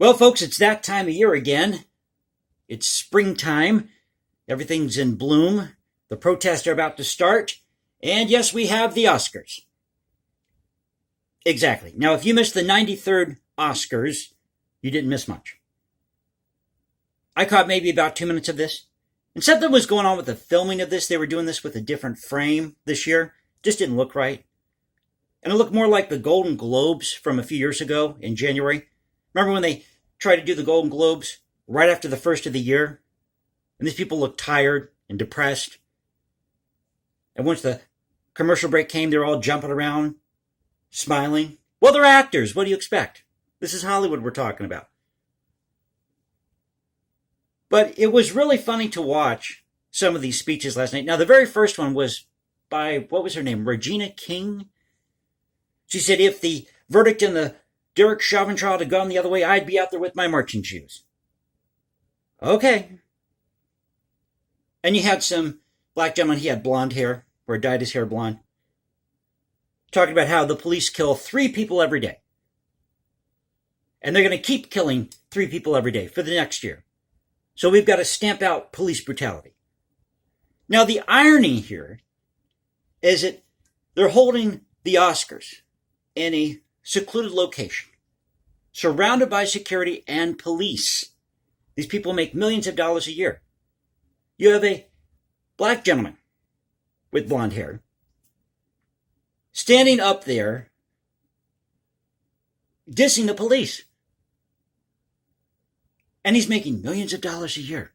Well, folks, it's that time of year again. It's springtime. Everything's in bloom. The protests are about to start. And yes, we have the Oscars. Exactly. Now, if you missed the 93rd Oscars, you didn't miss much. I caught maybe about 2 minutes of this. And something was going on with the filming of this. They were doing this with a different frame this year. Just didn't look right. And it looked more like the Golden Globes from a few years ago in January. Remember when they tried to do the Golden Globes right after the first of the year? And these people looked tired and depressed. And once the commercial break came, they were all jumping around, smiling. Well, they're actors. What do you expect? This is Hollywood we're talking about. But it was really funny to watch some of these speeches last night. Now, the very first one was by, what was her name? Regina King? She said, if the verdict in the Derek Chauvin trial had gone the other way, I'd be out there with my marching shoes. Okay. And you had some black gentleman, he had blonde hair, or dyed his hair blonde, talking about how the police kill 3 people every day. And they're going to keep killing 3 people every day for the next year. So we've got to stamp out police brutality. Now, the irony here is that they're holding the Oscars in a secluded location, surrounded by security and police. These people make millions of dollars a year. You have a black gentleman with blonde hair standing up there dissing the police. And he's making millions of dollars a year.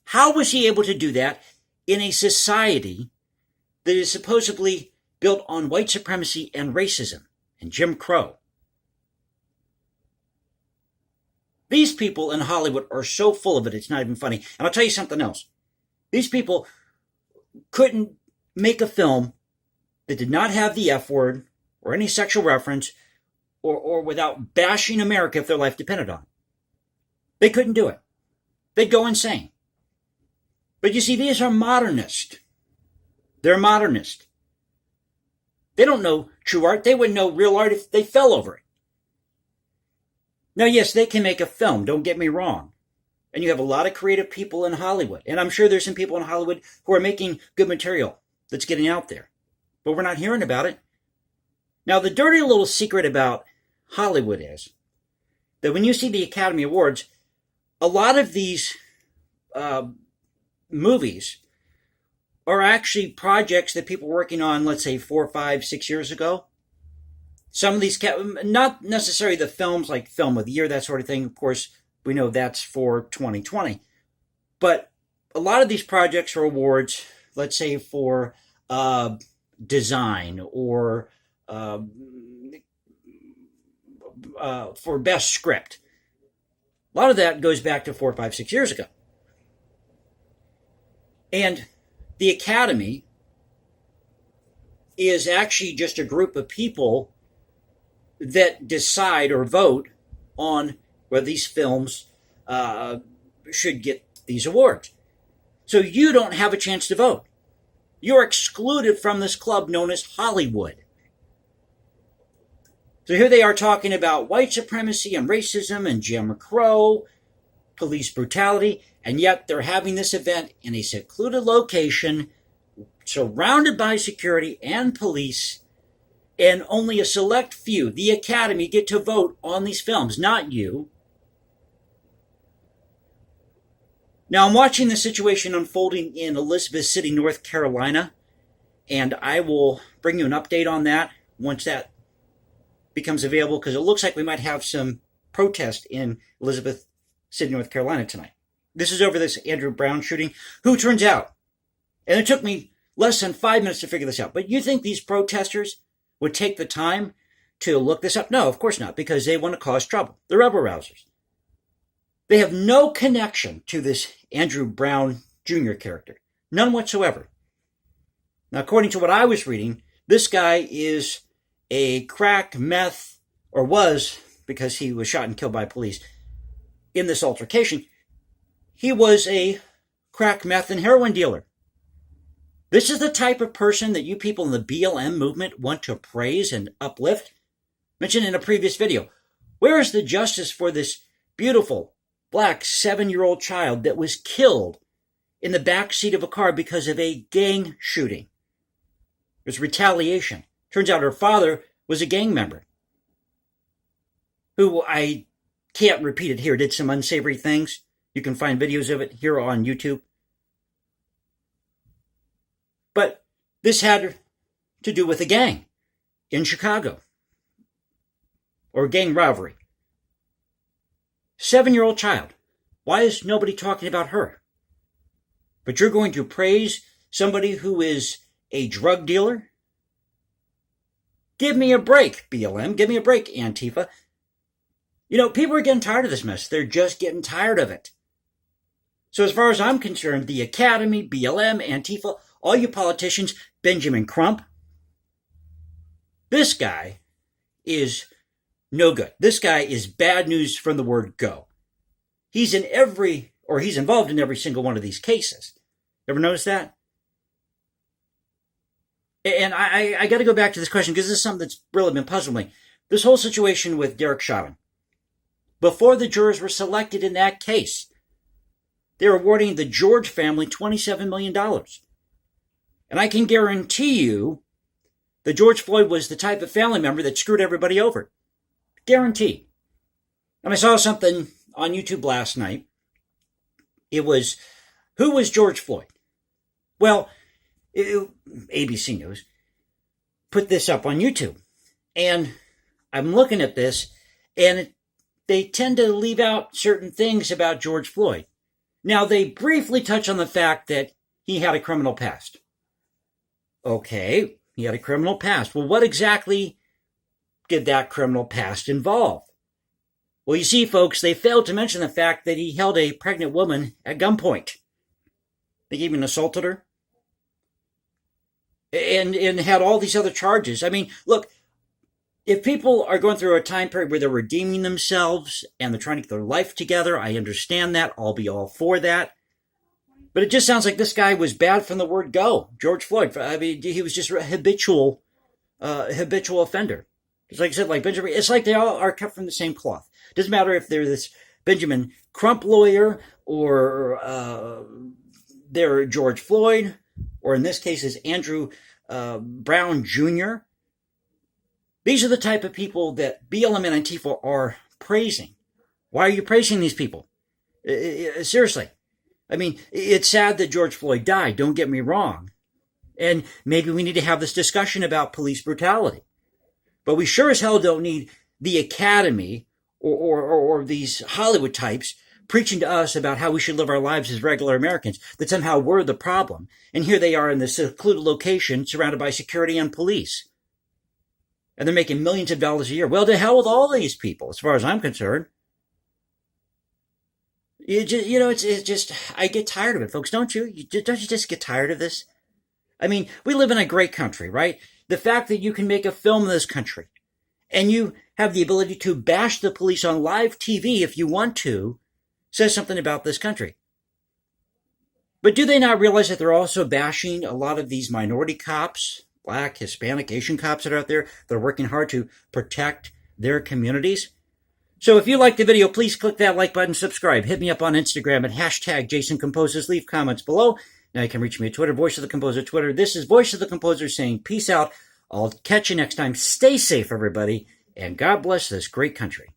How was he able to do that in a society that is supposedly built on white supremacy and racism and Jim Crow? These people in Hollywood are so full of it, it's not even funny. And I'll tell you something else. These people couldn't make a film that did not have the F word or any sexual reference or without bashing America if their life depended on it. They couldn't do it. They'd go insane. But you see, these are modernists. They're modernist. They don't know true art. They wouldn't know real art if they fell over it. Now, yes, they can make a film, don't get me wrong. And you have a lot of creative people in Hollywood. And I'm sure there's some people in Hollywood who are making good material that's getting out there. But we're not hearing about it. Now, the dirty little secret about Hollywood is that when you see the Academy Awards, a lot of these movies are actually projects that people were working on, let's say 4, 5, 6 years ago. Some of these, not necessarily the films like Film of the Year, that sort of thing. Of course, we know that's for 2020. But a lot of these projects are awards, let's say for design or for best script. A lot of that goes back to 4, 5, 6 years ago. And the Academy is actually just a group of people that decide or vote on whether these films should get these awards. So you don't have a chance to vote. You're excluded from this club known as Hollywood. So here they are talking about white supremacy and racism and Jim Crow, police brutality, and yet they're having this event in a secluded location, surrounded by security and police, and only a select few, the Academy, get to vote on these films, not you. Now, I'm watching the situation unfolding in Elizabeth City, North Carolina, and I will bring you an update on that once that becomes available, because it looks like we might have some protest in Elizabeth City, North Carolina tonight. This is over this Andrew Brown shooting, who turns out, and it took me less than 5 minutes to figure this out, but you think these protesters would take the time to look this up? No, of course not, because they want to cause trouble. They're rebel rousers. They have no connection to this Andrew Brown Jr. character. None whatsoever. Now, according to what I was reading, this guy is a crack, meth, or was, because he was shot and killed by police in this altercation, he was a crack, meth, and heroin dealer. This is the type of person that you people in the BLM movement want to praise and uplift. Mentioned in a previous video. Where is the justice for this beautiful, black 7-year-old child that was killed in the back seat of a car because of a gang shooting. It was retaliation. Turns out her father was a gang member who, I can't repeat it here, did some unsavory things. You can find videos of it here on YouTube. But this had to do with a gang in Chicago, or gang rivalry. 7-year-old child. Why is nobody talking about her? But you're going to praise somebody who is a drug dealer? Give me a break, BLM. Give me a break, Antifa. You know, people are getting tired of this mess. They're just getting tired of it. So as far as I'm concerned, the Academy, BLM, Antifa, all you politicians, Benjamin Crump, this guy is no good. This guy is bad news from the word go. He's involved in every single one of these cases. Ever notice that? And I got to go back to this question because this is something that's really been puzzling me. This whole situation with Derek Chauvin. Before the jurors were selected in that case, they were awarding the George family $27 million. And I can guarantee you that George Floyd was the type of family member that screwed everybody over. Guarantee. And I saw something on YouTube last night. It was, who was George Floyd? Well, ABC News put this up on YouTube. And I'm looking at this, and they tend to leave out certain things about George Floyd. Now, they briefly touch on the fact that he had a criminal past. Okay, he had a criminal past. Well, what exactly did that criminal past involve? Well, you see, folks, they failed to mention the fact that he held a pregnant woman at gunpoint. They even assaulted her. And had all these other charges. I mean, look, if people are going through a time period where they're redeeming themselves and they're trying to get their life together, I understand that. I'll be all for that. But it just sounds like this guy was bad from the word go. George Floyd. I mean, he was just a habitual offender. It's like I said, like Benjamin, it's like they all are cut from the same cloth. Doesn't matter if they're this Benjamin Crump lawyer or they're George Floyd, or in this case is Andrew Brown Jr. These are the type of people that BLM and Antifa are praising. Why are you praising these people? Seriously. I mean, it's sad that George Floyd died, don't get me wrong. And maybe we need to have this discussion about police brutality. But we sure as hell don't need the Academy or these Hollywood types preaching to us about how we should live our lives as regular Americans, that somehow we're the problem. And here they are in this secluded location surrounded by security and police. And they're making millions of dollars a year. Well, to hell with all these people, as far as I'm concerned. It's just, I get tired of it, folks, don't you? Don't you just get tired of this? I mean, we live in a great country, right? The fact that you can make a film in this country and you have the ability to bash the police on live TV if you want to says something about this country. But do they not realize that they're also bashing a lot of these minority cops, Black, Hispanic, Asian cops that are out there that are working hard to protect their communities? So if you liked the video, please click that like button, subscribe. Hit me up on Instagram at hashtag Jason Composes. Leave comments below. Now you can reach me at Twitter, Voice of the Composer Twitter. This is Voice of the Composer saying peace out. I'll catch you next time. Stay safe, everybody, and God bless this great country.